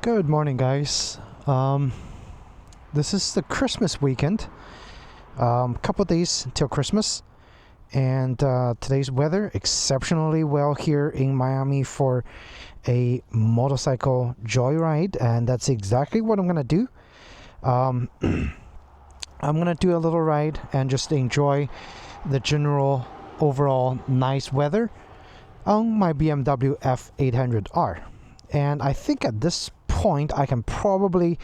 Good morning, guys. This is the Christmas weekend. Couple days till Christmas, and today's weather exceptionally well here in Miami for a motorcycle joyride, and that's exactly what I'm gonna do. I'm gonna do a little ride and just enjoy the general overall nice weather on my BMW F800r. And I think at this point I can probably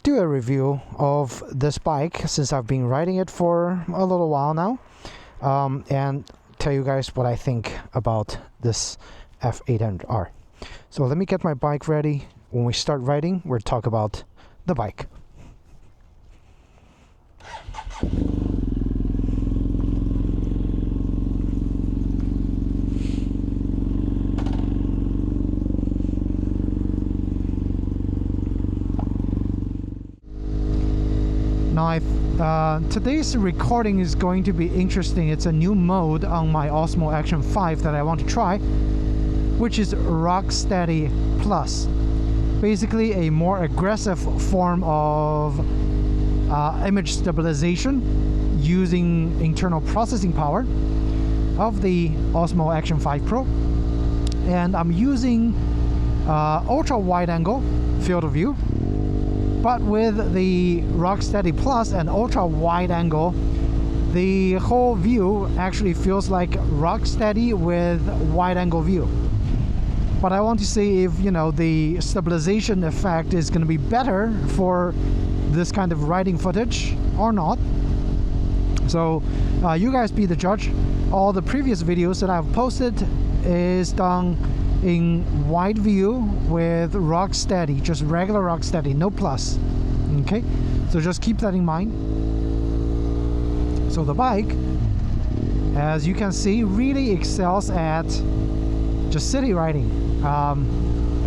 do a review of this bike since I've been riding it for a little while now, and tell you guys what I think about this F800r. So let me get my bike ready. When we start riding, we'll talk about the bike. Now, today's recording is going to be interesting. It's a new mode on my Osmo Action 5 that I want to try, which is Rocksteady Plus. Basically a more aggressive form of image stabilization using internal processing power of the Osmo Action 5 Pro. And I'm using ultra wide angle field of view. But with the Rocksteady Plus and ultra wide angle, the whole view actually feels like Rocksteady with wide angle view. But I want to see if, you know, the stabilization effect is going to be better for this kind of riding footage or not. So you guys be the judge. All the previous videos that I've posted is done in wide view with Rocksteady, just regular Rocksteady, no plus. Okay, so just keep that in mind. So the bike, as you can see, really excels at just city riding.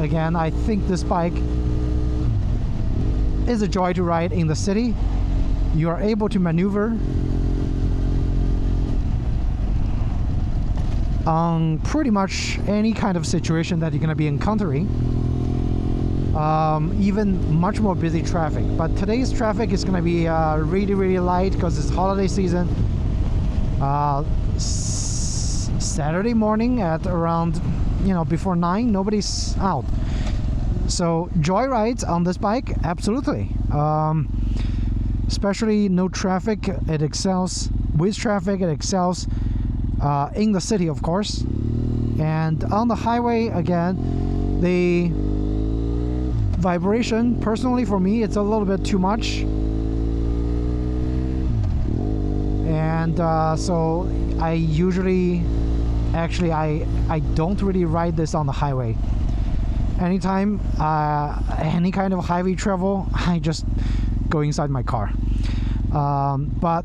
Again, I think this bike is a joy to ride in the city. You are able to maneuver on pretty much any kind of situation that you're going to be encountering, even much more busy traffic. But today's traffic is going to be really light because it's holiday season. Saturday morning at around, before 9, nobody's out. So joyrides on this bike, absolutely. Especially no traffic, it excels. With traffic, it excels. In the city, of course, and on the highway, again, the vibration, personally for me, it's a little bit too much, and so I usually, I don't really ride this on the highway. Anytime, any kind of highway travel, I just go inside my car. But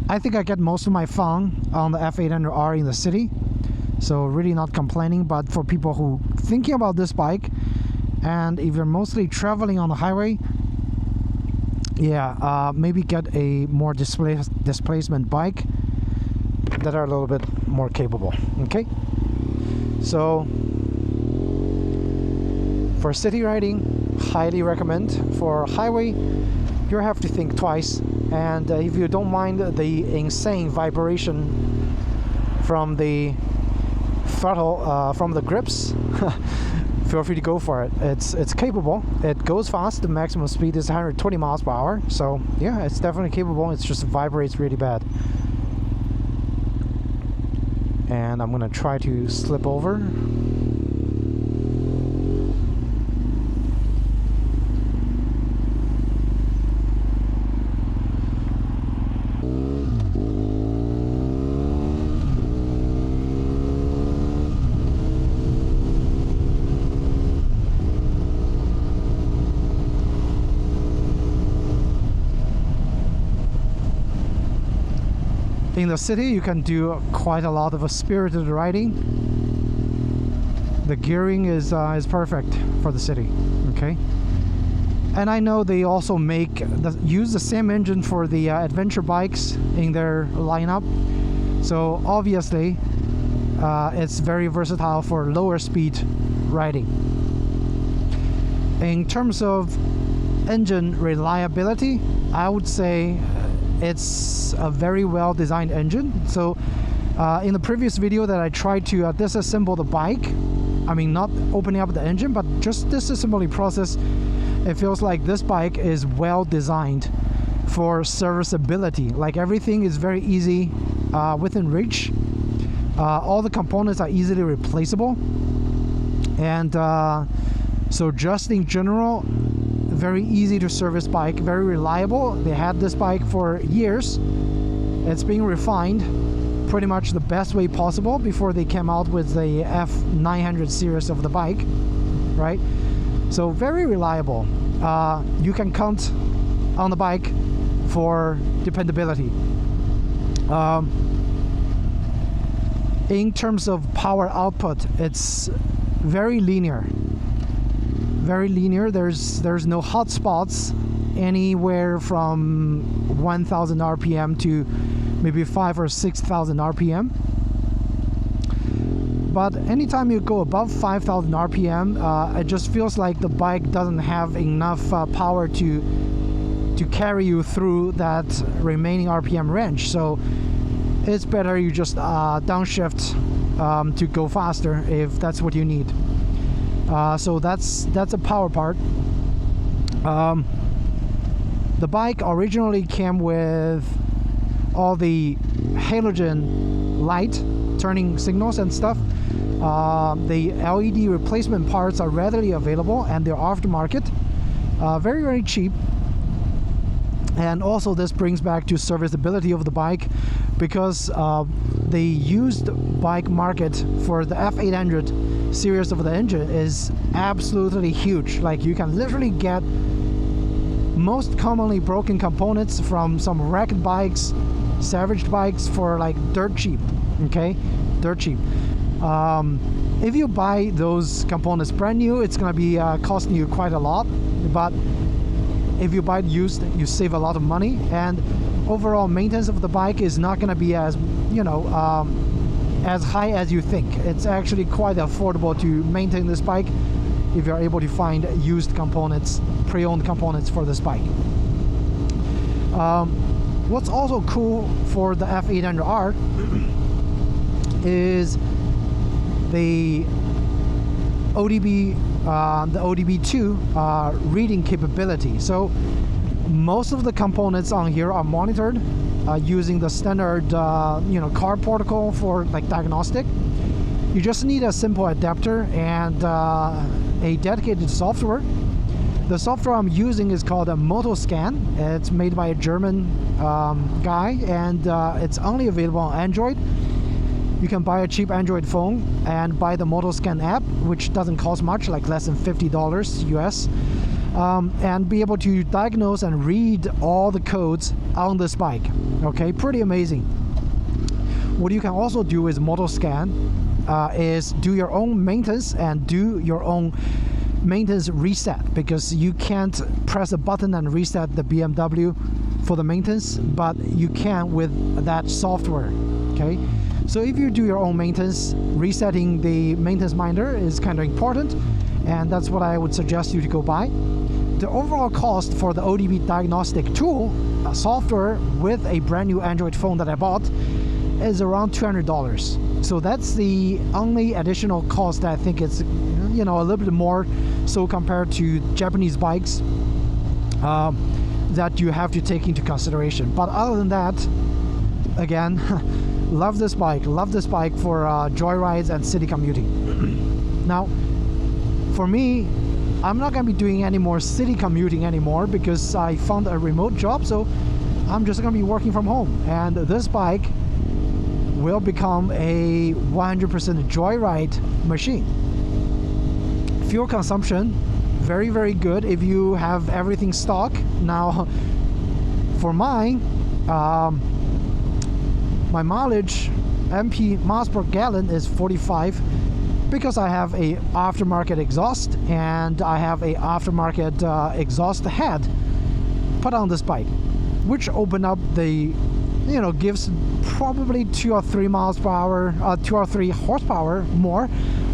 I think I get most of my fun on the F800r in the city, so really not complaining. But for people who thinking about this bike, and if you're mostly traveling on the highway, yeah, maybe get a more displacement bike that are a little bit more capable. Okay, so for city riding, highly recommend. For highway, you have to think twice. And if you don't mind the insane vibration from the throttle, from the grips, feel free to go for it. It's capable. It goes fast. The maximum speed is 120 miles per hour. So yeah, it's definitely capable. It's just vibrates really bad. And I'm gonna try to slip over. In the city, you can do quite a lot of spirited riding. The gearing is perfect for the city. Okay, and I know they also use the same engine for the adventure bikes in their lineup. So obviously, it's very versatile for lower speed riding. In terms of engine reliability, I would say it's a very well designed engine. So in the previous video that I tried to disassemble the bike, I mean not opening up the engine but just disassembly process, it feels like this bike is well designed for serviceability. Like everything is very easy within reach. All the components are easily replaceable, and so just in general, very easy to service bike, very reliable. They had this bike for years. It's being refined pretty much the best way possible before they came out with the F900 series of the bike, right? So very reliable. You can count on the bike for dependability. In terms of power output, it's very linear. Very linear. There's no hot spots anywhere from 1,000 RPM to maybe 5,000 or 6,000 RPM. But anytime you go above 5,000 RPM, it just feels like the bike doesn't have enough power to carry you through that remaining RPM range. So it's better you just downshift to go faster if that's what you need. So that's a power part. The bike originally came with all the halogen light turning signals and stuff. The LED replacement parts are readily available and they're aftermarket, very, very cheap. And also this brings back to serviceability of the bike, because the used bike market for the F800 series of the engine is absolutely huge. Like you can literally get most commonly broken components from some wrecked bikes, salvaged bikes for like dirt cheap. Okay, dirt cheap. If you buy those components brand new, it's gonna be costing you quite a lot, but if you buy it used, you save a lot of money, and overall maintenance of the bike is not gonna be as, you know, as high as you think. It's actually quite affordable to maintain this bike if you're able to find used components, pre-owned components for this bike. What's also cool for the F800R is the ODB2 reading capability. So most of the components on here are monitored using the standard car protocol for like diagnostic. You just need a simple adapter and a dedicated software. The software I'm using is called a MotoScan. It's made by a German guy, and it's only available on Android. You can buy a cheap Android phone and buy the MotoScan app, which doesn't cost much, like less than $50 US, and be able to diagnose and read all the codes on this bike. Okay, pretty amazing. What you can also do is MotoScan is do your own maintenance and do your own maintenance reset, because you can't press a button and reset the BMW for the maintenance, but you can with that software. Okay, so if you do your own maintenance, resetting the maintenance minder is kind of important, and that's what I would suggest you to go buy. The overall cost for the ODB diagnostic tool software with a brand new Android phone that I bought is around $200. So that's the only additional cost that I think it's, you know, a little bit more so compared to Japanese bikes that you have to take into consideration. But other than that, again, love this bike for joyrides and city commuting. Now, for me, I'm not going to be doing any more city commuting anymore because I found a remote job, so I'm just going to be working from home. And this bike will become a 100% joyride machine. Fuel consumption, very, very good if you have everything stock. Now, for mine, my mileage, MP miles per gallon, is 45 because I have a aftermarket exhaust and I have a aftermarket exhaust head put on this bike, which open up the, you know, gives probably 2 or 3 miles per hour, 2 or 3 horsepower more,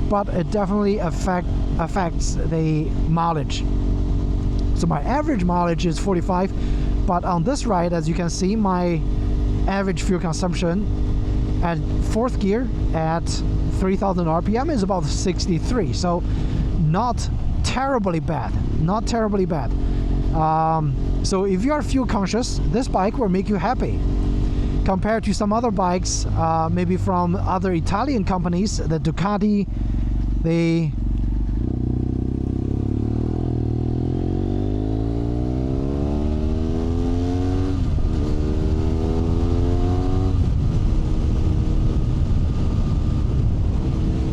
but it definitely affect affects the mileage. So my average mileage is 45, but on this ride, as you can see, my average fuel consumption at 4th gear at 3000 RPM is about 63. So not terribly bad, not terribly bad. So if you are fuel conscious, this bike will make you happy. Compared to some other bikes, maybe from other Italian companies, the Ducati, the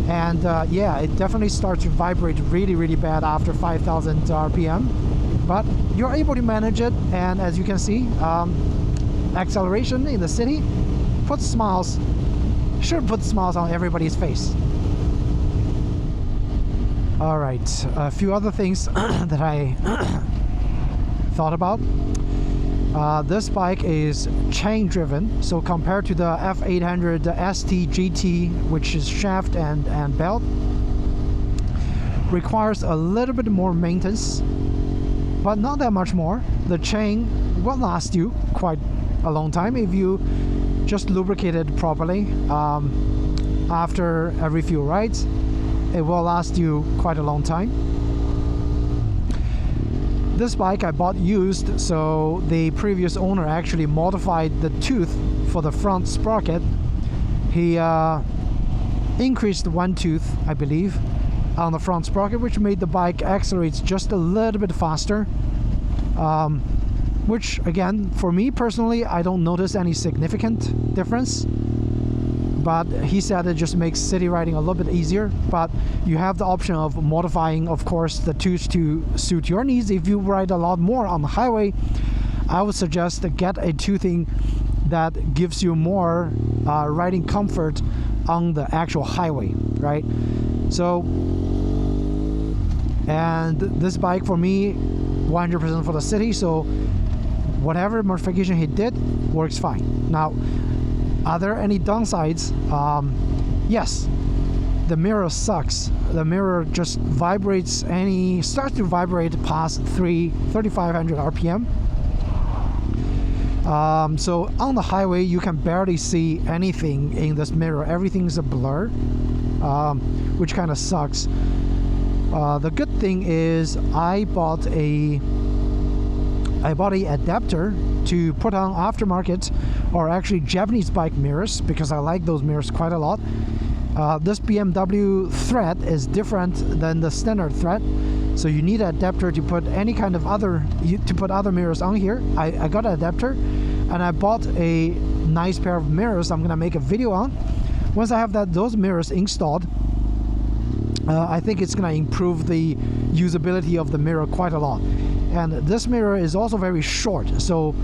and yeah, it definitely starts to vibrate really, really bad after 5000 RPM, but you're able to manage it. And as you can see, acceleration in the city should put smiles on everybody's face. All right, a few other things that I thought about. This bike is chain driven, so compared to the F800 ST GT, which is shaft and belt, requires a little bit more maintenance, but not that much more. The chain will last you quite a long time if you just lubricate it properly. After every few rides, it will last you quite a long time. This bike I bought used, so the previous owner actually modified the tooth for the front sprocket. He increased one tooth, I believe, on the front sprocket, which made the bike accelerate just a little bit faster. Which again, for me personally, I don't notice any significant difference, but he said it just makes city riding a little bit easier. But you have the option of modifying, of course, the tooth to suit your needs. If you ride a lot more on the highway, I would suggest to get a toothing that gives you more riding comfort on the actual highway, right? So, and this bike for me, 100% for the city, so whatever modification he did works fine. Now, are there any downsides? Yes, the mirror sucks. The mirror just starts to vibrate past 3,500 RPM. So on the highway, you can barely see anything in this mirror. Everything's a blur, which kind of sucks. The good thing is I bought a adapter to put on aftermarket or actually Japanese bike mirrors, because I like those mirrors quite a lot. This BMW thread is different than the standard thread, so you need an adapter to put any kind of other mirrors on here. I got an adapter and I bought a nice pair of mirrors I'm gonna make a video on. Once I have those mirrors installed, I think it's gonna improve the usability of the mirror quite a lot. And this mirror is also very short, so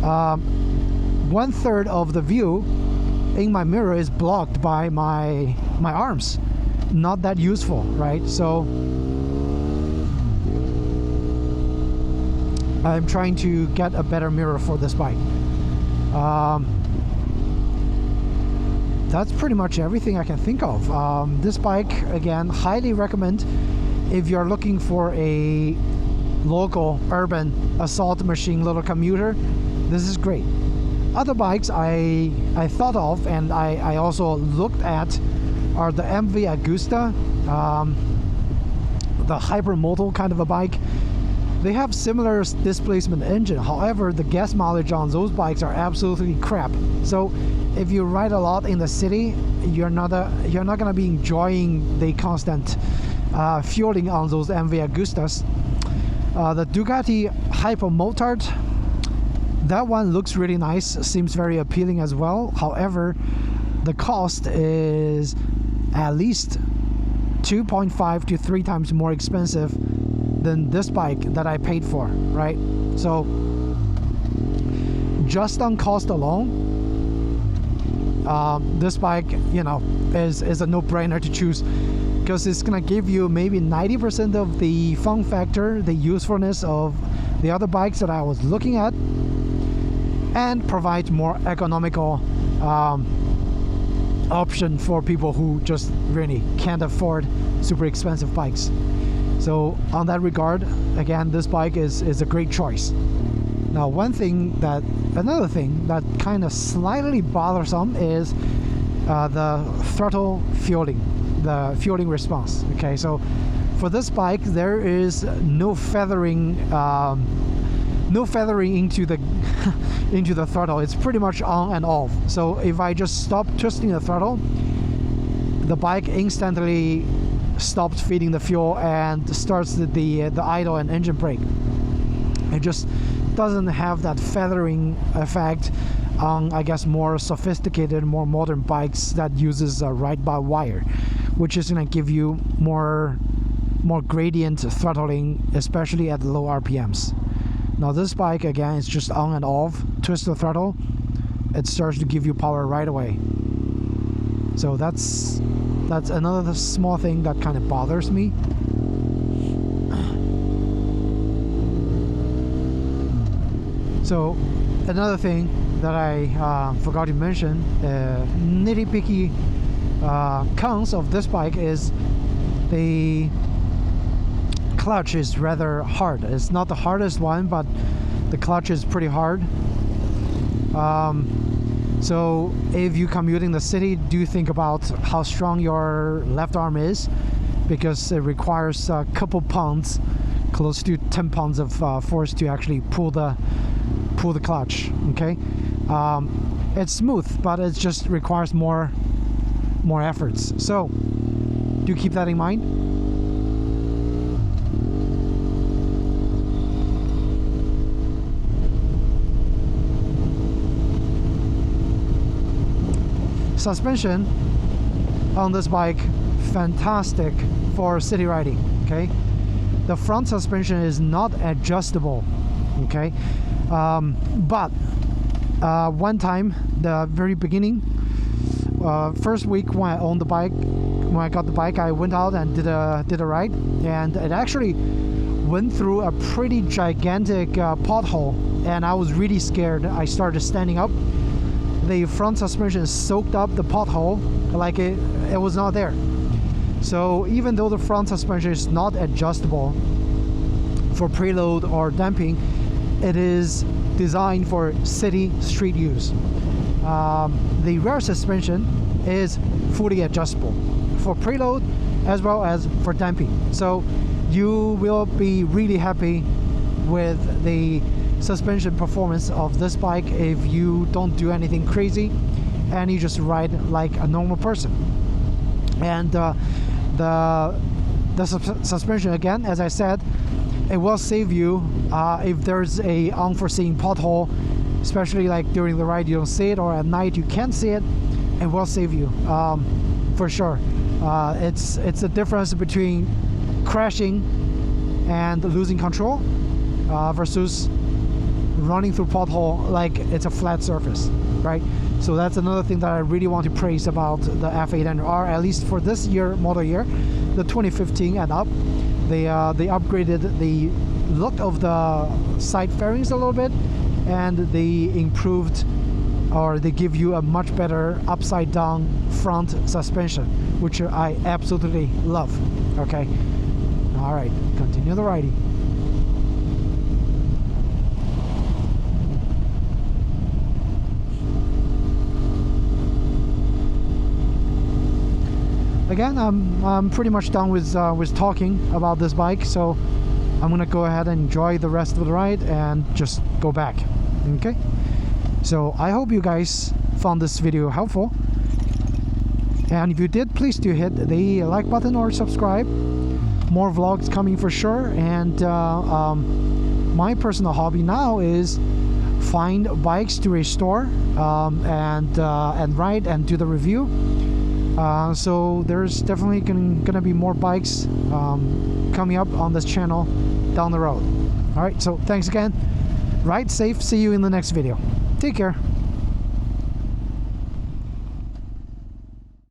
1/3 of the view in my mirror is blocked by my arms. Not that useful, right? So I'm trying to get a better mirror for this bike. That's pretty much everything I can think of. This bike, again, highly recommend if you're looking for a local urban assault machine little commuter. This is great. Other bikes I thought of and I also looked at are the MV Agusta, the hypermoto kind of a bike. They have similar displacement engine, however the gas mileage on those bikes are absolutely crap. So if you ride a lot in the city, you're not gonna be enjoying the constant fueling on those MV Agustas. The Ducati Hypermotard, that one looks really nice, seems very appealing as well. However, the cost is at least 2.5 to 3 times more expensive than this bike that I paid for, right? So just on cost alone, this bike, you know, is a no-brainer to choose, because it's gonna give you maybe 90% of the fun factor, the usefulness of the other bikes that I was looking at, and provide more economical option for people who just really can't afford super expensive bikes. So on that regard, again, this bike is a great choice. Now, another thing that kind of slightly bothersome is the throttle fueling, the fueling response. Okay, so for this bike, there is no feathering into the into the throttle. It's pretty much on and off. So if I just stop twisting the throttle, the bike instantly stops feeding the fuel and starts the idle and engine brake. It just doesn't have that feathering effect on, I guess, more sophisticated, more modern bikes that uses ride-by-wire, which is going to give you more gradient throttling, especially at low RPMs. Now this bike, again, is just on and off. Twist the throttle, it starts to give you power right away. So that's another small thing that kind of bothers me. So another thing that I forgot to mention, nitty-picky cons of this bike is the clutch is rather hard. It's not the hardest one, but the clutch is pretty hard. So if you commute in the city, do think about how strong your left arm is, because it requires a couple pounds, close to 10 pounds of force to actually pull the clutch. Okay, it's smooth, but it just requires more efforts. So do keep that in mind. Suspension on this bike, fantastic for city riding. Okay, the front suspension is not adjustable. Okay, but one time, the very beginning, first week when I owned the bike, when I got the bike, I went out and did a ride, and it actually went through a pretty gigantic pothole, and I was really scared. I started standing up. The front suspension soaked up the pothole like it was not there. So even though the front suspension is not adjustable for preload or damping, it is designed for city street use. The rear suspension is fully adjustable for preload as well as for damping. So you will be really happy with the suspension performance of this bike if you don't do anything crazy and you just ride like a normal person. And the suspension, again, as I said, it will save you if there's a unforeseen pothole, especially like during the ride you don't see it, or at night you can't see it. It will save you for sure. It's a difference between crashing and losing control versus running through pothole like it's a flat surface, right? So that's another thing that I really want to praise about the F800r, at least for this model year, the 2015 and up. They upgraded the look of the side fairings a little bit, and they improved, or they give you a much better upside down front suspension, which I absolutely love. Okay, all right, continue the riding. Again, I'm pretty much done with talking about this bike, so I'm gonna go ahead and enjoy the rest of the ride and just go back. Okay, so I hope you guys found this video helpful, and if you did, please do hit the like button or subscribe. More vlogs coming for sure. And my personal hobby now is find bikes to restore and ride and do the review. So there's definitely gonna be more bikes coming up on this channel down the road. All right, so thanks again. Ride safe. See you in the next video. Take care.